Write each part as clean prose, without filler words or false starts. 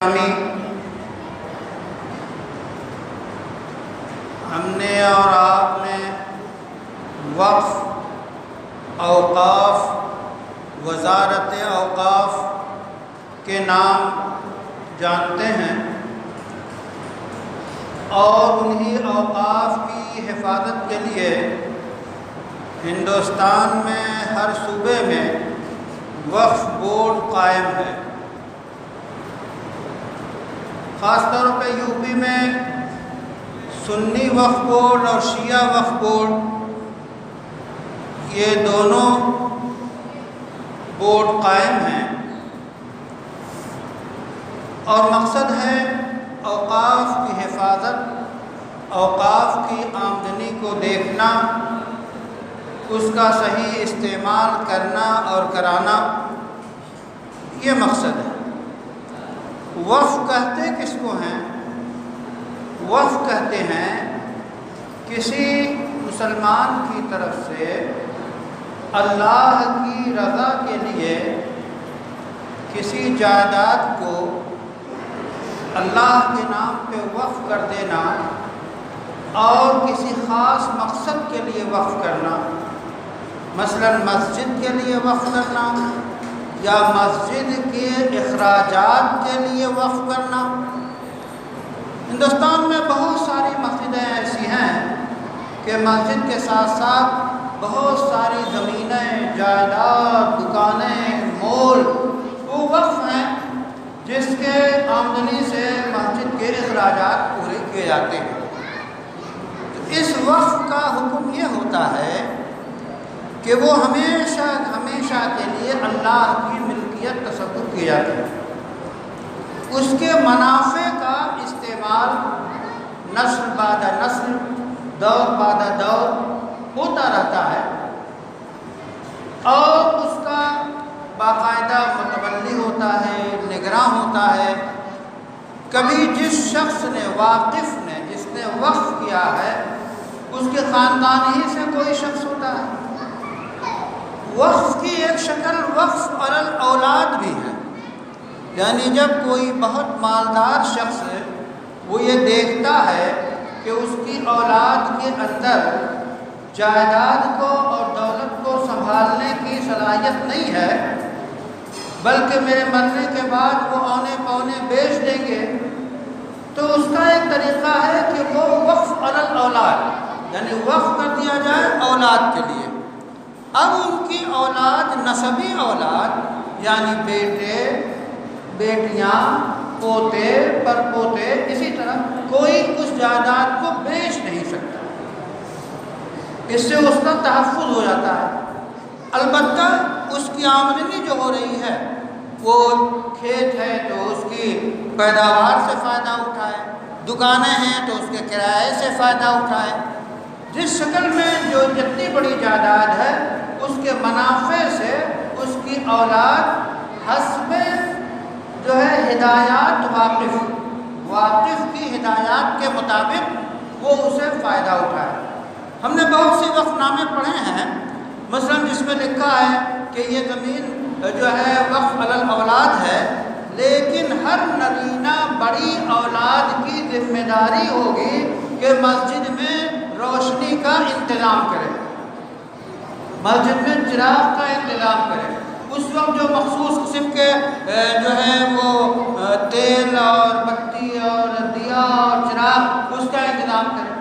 ہم نے اور آپ نے وقف، اوقاف، وزارت اوقاف کے نام جانتے ہیں اور انہی اوقاف کی حفاظت کے لیے ہندوستان میں ہر صوبے میں وقف بورڈ قائم ہے۔ خاص طور پہ یو پی میں سنی وقف بورڈ اور شیعہ وقف بورڈ، یہ دونوں بورڈ قائم ہیں اور مقصد ہے اوقاف کی حفاظت، اوقاف کی آمدنی کو دیکھنا، اس کا صحیح استعمال کرنا اور کرانا، یہ مقصد ہے۔ وقف کہتے کس کو ہیں؟ وقف کہتے ہیں کسی مسلمان کی طرف سے اللہ کی رضا کے لیے کسی جائیداد کو اللہ کے نام پہ وقف کر دینا اور کسی خاص مقصد کے لیے وقف کرنا، مثلا مسجد کے لیے وقف کرنا یا مسجد کے اخراجات کے لیے وقف کرنا۔ ہندوستان میں بہت ساری مسجدیں ایسی ہیں کہ مسجد کے ساتھ ساتھ بہت ساری زمینیں، جائیداد، دکانیں، مول وہ وقف ہیں جس کے آمدنی سے مسجد کے اخراجات پورے کیے جاتے ہیں۔ تو اس وقف کا حکم یہ ہوتا ہے کہ وہ ہمیشہ کے لیے اللہ کی ملکیت تصور کی جاتی ہے، اس کے منافع کا استعمال نسل بعد نسل، دور بعد دور ہوتا رہتا ہے اور اس کا باقاعدہ متولی ہوتا ہے، نگراں ہوتا ہے۔ کبھی جس شخص نے، واقف نے، جس نے وقف کیا ہے، اس کے خاندان ہی سے کوئی شخص ہوتا ہے۔ وقف کی ایک شکل وقف علی الاولاد بھی ہے، یعنی جب کوئی بہت مالدار شخص وہ یہ دیکھتا ہے کہ اس کی اولاد کے اندر جائیداد کو اور دولت کو سنبھالنے کی صلاحیت نہیں ہے، بلکہ میرے مرنے کے بعد وہ اونے پونے بیچ دیں گے، تو اس کا ایک طریقہ ہے کہ وہ وقف علی الاولاد، یعنی وقف کر دیا جائے اولاد کے لیے۔ اب ان کی اولاد، نسبی اولاد یعنی بیٹے، بیٹیاں، پوتے، پر پوتے، اسی طرح کوئی اس جائیداد کو بیچ نہیں سکتا، اس سے اس کا تحفظ ہو جاتا ہے۔ البتہ اس کی آمدنی جو ہو رہی ہے، وہ کھیت ہے تو اس کی پیداوار سے فائدہ اٹھائے، دکانیں ہیں تو اس کے کرائے سے فائدہ اٹھائے۔ جس شکل میں جو جتنی بڑی جائیداد ہے، اس کے منافع سے اس کی اولاد حسب جو ہے ہدایات واقف کی ہدایات کے مطابق وہ اسے فائدہ اٹھائے۔ ہم نے بہت سی وقف نامے پڑھے ہیں، مثلا جس میں لکھا ہے کہ یہ زمین جو ہے وقف علی الاولاد ہے، لیکن ہر نرینہ بڑی اولاد کی ذمہ داری ہوگی کہ مسجد میں روشنی کا انتظام کرے، مسجد میں چراغ کا انتظام کرے، اس وقت جو مخصوص قسم کے جو ہے وہ تیل اور بتی اور دیا اور چراغ، اس کا انتظام کرے۔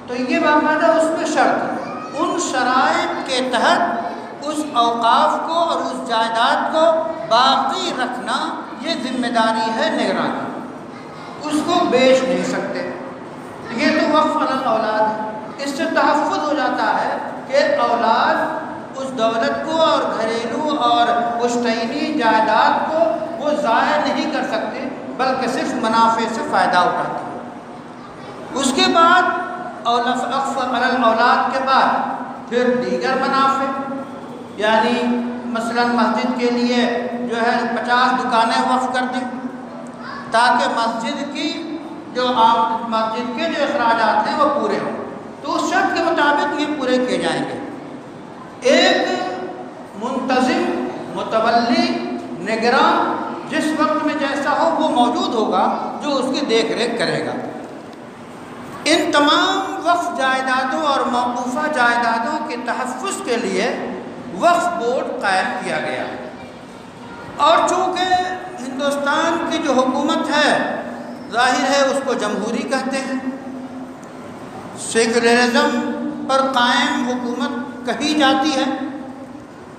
تو یہ باقاعدہ اس میں شرط ہے، ان شرائط کے تحت اس اوقاف کو اور اس جائیداد کو باقی رکھنا یہ ذمہ داری ہے نگرانی، اس کو بیچ نہیں سکتے۔ یہ تو وقف علی الاولاد ہے، اس سے تحفظ ہو جاتا ہے کہ اولاد اس دولت کو اور گھریلو اور پشتینی جائیداد کو وہ ضائع نہیں کر سکتے، بلکہ صرف منافع سے فائدہ اٹھاتے ہیں۔ اس کے بعد وقف علی الاولاد کے بعد پھر دیگر منافع، یعنی مثلا مسجد کے لیے جو ہے 50 دکانیں وقف کر دیں تاکہ مسجد کی مسجد کے جو اخراجات ہیں وہ پورے ہوں، تو اس شرط کے مطابق یہ پورے کیے جائیں گے۔ ایک منتظم، متولی، نگراں جس وقت میں جیسا ہو وہ موجود ہوگا جو اس کی دیکھ ریکھ کرے گا۔ ان تمام وقف جائیدادوں اور موقوفہ جائیدادوں کے تحفظ کے لیے وقف بورڈ قائم کیا گیا، اور چونکہ ہندوستان کی جو حکومت ہے ظاہر ہے اس کو جمہوری کہتے ہیں، سیکولرزم پر قائم حکومت کہی جاتی ہے،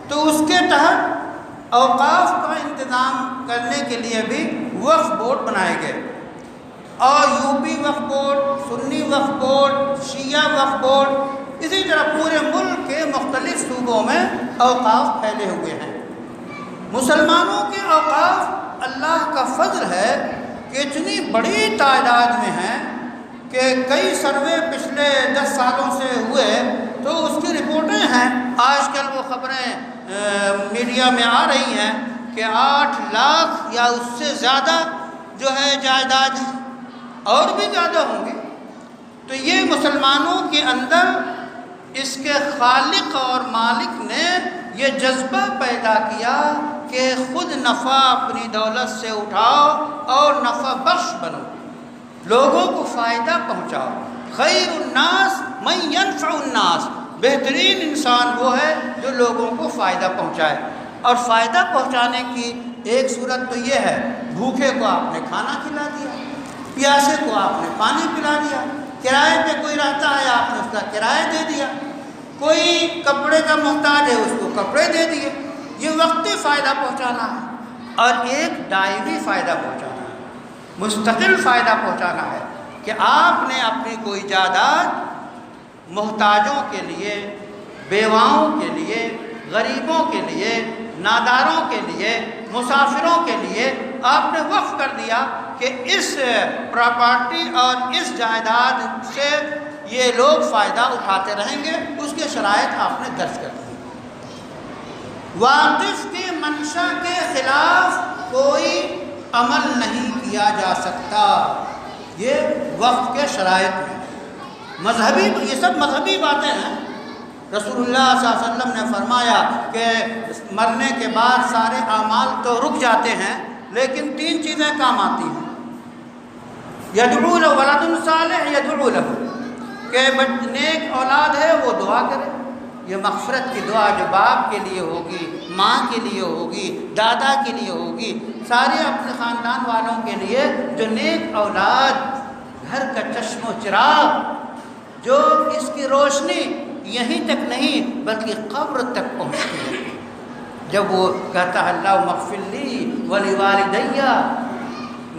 تو اس کے تحت اوقاف کا انتظام کرنے کے لیے بھی وقف بورڈ بنائے گئے، اور یو پی وقف بورڈ، سنی وقف بورڈ، شیعہ وقف بورڈ، اسی طرح پورے ملک کے مختلف صوبوں میں اوقاف پھیلے ہوئے ہیں۔ مسلمانوں کے اوقاف اللہ کا فضل ہے کہ اتنی بڑی تعداد میں ہیں کہ کئی سروے پچھلے 10 سالوں سے ہوئے تو اس کی رپورٹیں ہیں، آج کل وہ خبریں میڈیا میں آ رہی ہیں کہ 8 لاکھ یا اس سے زیادہ جو ہے جائیداد ہیں، اور بھی زیادہ ہوں گے۔ تو یہ مسلمانوں کے اندر اس کے خالق اور مالک نے یہ جذبہ پیدا کیا کہ خود نفع اپنی دولت سے اٹھاؤ اور نفع بخش بنو، لوگوں کو فائدہ پہنچاؤ۔ خیر الناس من ینفع الناس، بہترین انسان وہ ہے جو لوگوں کو فائدہ پہنچائے، اور فائدہ پہنچانے کی ایک صورت تو یہ ہے، بھوکے کو آپ نے کھانا کھلا دیا، پیاسے کو آپ نے پانی پلا دیا، کرائے پہ کوئی رہتا ہے آپ نے اس کا کرایہ دے دیا، کوئی کپڑے کا محتاج ہے اس کو کپڑے دے دیے۔ یہ وقتی فائدہ پہنچانا ہے، اور ایک دائمی فائدہ پہنچانا ہے، مستقل فائدہ پہنچانا ہے کہ آپ نے اپنی کوئی جائیداد محتاجوں کے لیے، بیواؤں کے لیے، غریبوں کے لیے، ناداروں کے لیے، مسافروں کے لیے آپ نے وقف کر دیا کہ اس پراپرٹی اور اس جائیداد سے یہ لوگ فائدہ اٹھاتے رہیں گے، اس کے شرائط آپ نے درج کر دی۔ واقف کی منشا کے خلاف کوئی عمل نہیں کیا جا سکتا، یہ وقف کے شرائط ہیں۔ مذہبی، یہ سب مذہبی باتیں ہیں۔ رسول اللہ صلی اللہ علیہ وسلم نے فرمایا کہ مرنے کے بعد سارے اعمال تو رک جاتے ہیں، لیکن 3 چیزیں کام آتی ہیں، یدعو لہ ولد صالح یدعو لہ، کہ نیک اولاد ہے وہ دعا کرے، یہ مغفرت کی دعا جو باپ کے لیے ہوگی، ماں کے لیے ہوگی، دادا کے لیے ہوگی، سارے اپنے خاندان والوں کے لیے، جو نیک اولاد گھر کا چشم و چراغ، جو اس کی روشنی یہیں تک نہیں بلکہ قبر تک پہنچتی ہے، جب وہ کہتا ہے اللہ مغفر لی ولوالدی،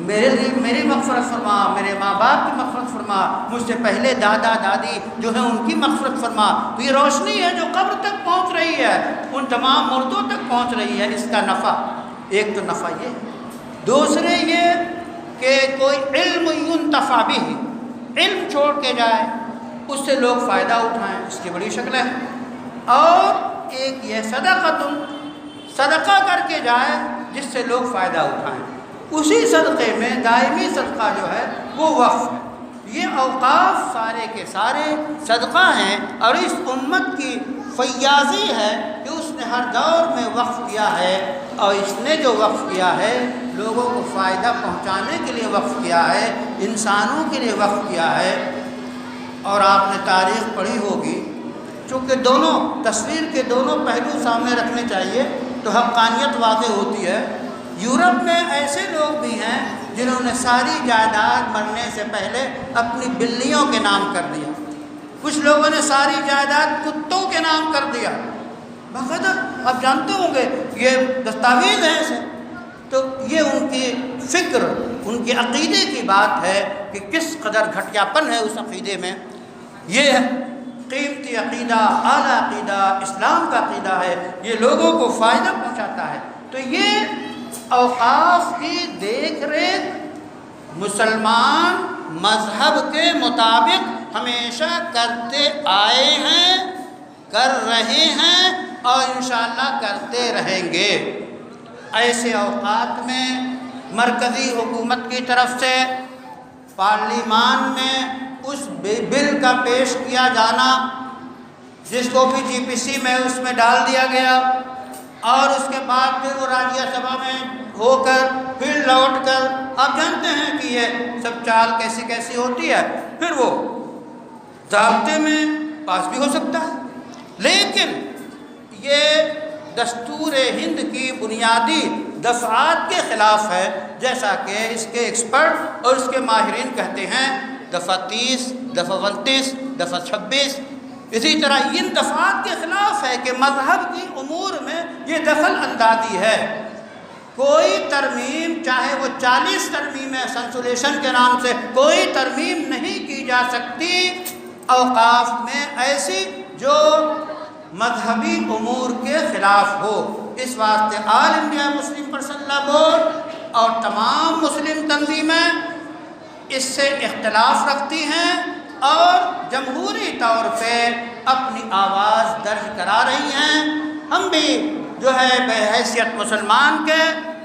میرے لیے میری مغفرت فرما، میرے ماں باپ کی مغفرت فرما، مجھ سے پہلے دادا دادی جو ہیں ان کی مغفرت فرما، تو یہ روشنی ہے جو قبر تک پہنچ رہی ہے، ان تمام مردوں تک پہنچ رہی ہے۔ اس کا نفع، ایک تو نفع یہ ہے، دوسرے یہ کہ کوئی علم ينتفع به، علم چھوڑ کے جائے، اس سے لوگ فائدہ اٹھائیں، اس کی بڑی شکلیں ہیں، اور ایک یہ صدقہ کر کے جائے جس سے لوگ فائدہ اٹھائیں، اسی صدقے میں دائمی صدقہ جو ہے وہ وقف ہے۔ یہ اوقاف سارے کے سارے صدقہ ہیں، اور اس امت کی فیاضی ہے کہ اس نے ہر دور میں وقف کیا ہے، اور اس نے جو وقف کیا ہے لوگوں کو فائدہ پہنچانے کے لیے وقف کیا ہے، انسانوں کے لیے وقف کیا ہے۔ اور آپ نے تاریخ پڑھی ہوگی، چونکہ دونوں تصویر کے دونوں پہلو سامنے رکھنے چاہیے تو حقانیت واضح ہوتی ہے۔ یورپ میں ایسے لوگ بھی ہیں جنہوں نے ساری جائیداد مرنے سے پہلے اپنی بلیوں کے نام کر دیا، کچھ لوگوں نے ساری جائیداد کتوں کے نام کر دیا، باقاعدہ آپ جانتے ہوں گے یہ دستاویز ہے اسے۔ تو یہ ان کی فکر، ان کے عقیدے کی بات ہے کہ کس قدر گھٹیاپن ہے اس عقیدے میں۔ یہ قیمتی عقیدہ، اعلیٰ عقیدہ، اسلام کا عقیدہ ہے، یہ لوگوں کو فائدہ پہنچاتا ہے۔ تو یہ اوقاف کی دیکھ ریکھ مسلمان مذہب کے مطابق ہمیشہ کرتے آئے ہیں، کر رہے ہیں، اور انشاءاللہ کرتے رہیں گے۔ ایسے اوقات میں مرکزی حکومت کی طرف سے پارلیمان میں اس بل کا پیش کیا جانا، جس کو بھی جی پی سی میں اس میں ڈال دیا گیا، اور اس کے بعد پھر وہ راجیہ سبھا میں ہو کر پھر لوٹ کر، آپ جانتے ہیں کہ یہ سب چال کیسی کیسی ہوتی ہے، پھر وہ ضابطے میں پاس بھی ہو سکتا ہے، لیکن یہ دستور ہند کی بنیادی دفعات کے خلاف ہے، جیسا کہ اس کے ایکسپرٹ اور اس کے ماہرین کہتے ہیں، دفعہ 30، دفعہ 29، دفعہ 26، اسی طرح ان دفعات کے خلاف ہے کہ مذہب کی امور میں یہ دخل اندازی ہے۔ کوئی ترمیم، چاہے وہ 40 ترمیم ہے سنسولیشن کے نام سے، کوئی ترمیم نہیں کی جا سکتی اوقاف میں ایسی جو مذہبی امور کے خلاف ہو۔ اس واسطے آل انڈیا مسلم پرسنل لا بورڈ اور تمام مسلم تنظیمیں اس سے اختلاف رکھتی ہیں اور جمہوری طور پہ اپنی آواز درج کرا رہی ہیں۔ ہم بھی جو ہے بحیثیت مسلمان کے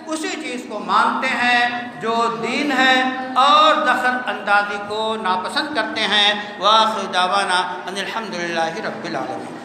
اسی چیز کو مانتے ہیں جو دین ہے اور دخل اندازی کو ناپسند کرتے ہیں۔ وآخر دعوانا ان الحمدللہ رب العالمین۔